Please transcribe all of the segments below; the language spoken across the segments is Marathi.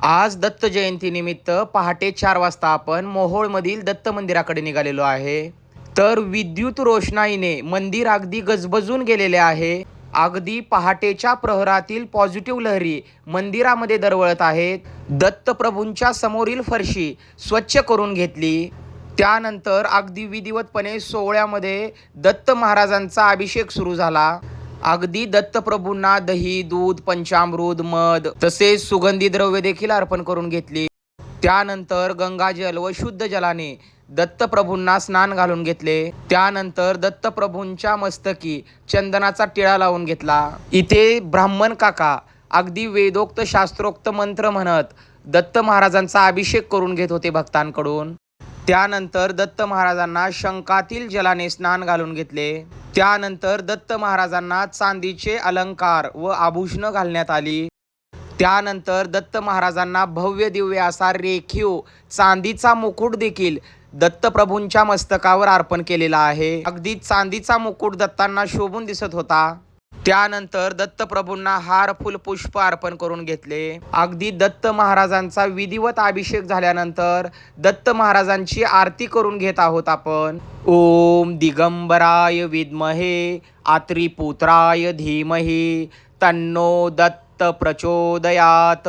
आज दत्त जयंतीनिमित्त पहाटे 4 वाजता आपण मोहोळमधील दत्त मंदिराकडे निघालेलो आहे. तर विद्युत रोषणाईने मंदिर अगदी गजबजून गेलेले आहे. अगदी पहाटेच्या प्रहरातील पॉझिटिव्ह लहरी मंदिरामध्ये दरवळत आहेत. दत्तप्रभूंच्या समोरील फरशी स्वच्छ करून घेतली. त्यानंतर अगदी विधिवतपणे सोहळ्यामध्ये दत्त महाराजांचा अभिषेक सुरू झाला. अगदी दत्तप्रभूंना दही, दूध, पंचामृत, मध तसेच सुगंधी द्रव्य देखील अर्पण करून घेतली. त्यानंतर गंगाजल व शुद्ध जलाने दत्तप्रभूंना स्नान घालून घेतले. त्यानंतर दत्तप्रभूंच्या मस्तकी चंदनाचा टिळा लावून घेतला. इथे ब्राह्मण काका अगदी वेदोक्त शास्त्रोक्त मंत्र म्हणत दत्त महाराजांचा अभिषेक करून घेत होते भक्तांकडून. त्यानंतर दत्त महाराजांना शंखातील जलाने स्नान घालून घेतले. त्यानंतर दत्त महाराजांना चांदीचे अलंकार व आभूषणं घालण्यात आली. त्यानंतर दत्त महाराजांना भव्य दिव्य असा रेखीव चांदीचा मुकुट देखील दत्तप्रभूंच्या मस्तकावर अर्पण केलेला आहे. अगदी चांदीचा मुकुट दत्तांना शोभून दिसत होता. त्यानंतर दत्तप्रभूंना हार, फुल, पुष्प अर्पण करून घेतले. अगदी दत्त महाराजांचा विधिवत अभिषेक झाल्यानंतर दत्त महाराजांची आरती करून घेत आहोत आपण. ओम दिगंबराय विद्महे आत्रिपुत्राय धीमहि तन्नो दत्त प्रचोदयात.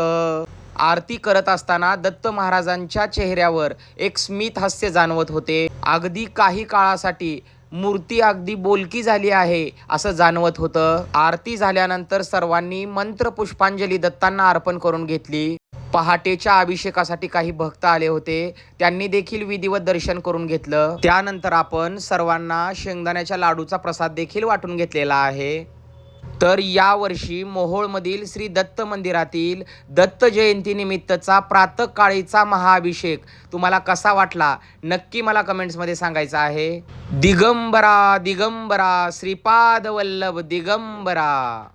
आरती करत असताना दत्त महाराजांच्या चेहऱ्यावर एक स्मित हास्य जाणवत होते. अगदी काही काळासाठी मूर्ती अगदी बोलकी झाली आहे असं जाणवत होतं. आरती झाल्यानंतर सर्वांनी मंत्र पुष्पांजली दत्तांना अर्पण करून घेतली. पहाटेच्या अभिषेकासाठी काही भक्त आले होते, त्यांनी देखील विधिवत दर्शन करून घेतलं. त्यानंतर आपण सर्वांना शेंगदाण्याच्या लाडूचा प्रसाद देखील वाटून घेतलेला आहे. तर यावर्षी मोहोळमधील श्री दत्त मंदिरातील दत्त जयंतीनिमित्तचा प्रातःकाळीचा महाअभिषेक तुम्हाला कसा वाटला नक्की मला कमेंट्समध्ये सांगायचं आहे. दिगंबरा दिगंबरा श्रीपाद वल्लभ दिगंबरा.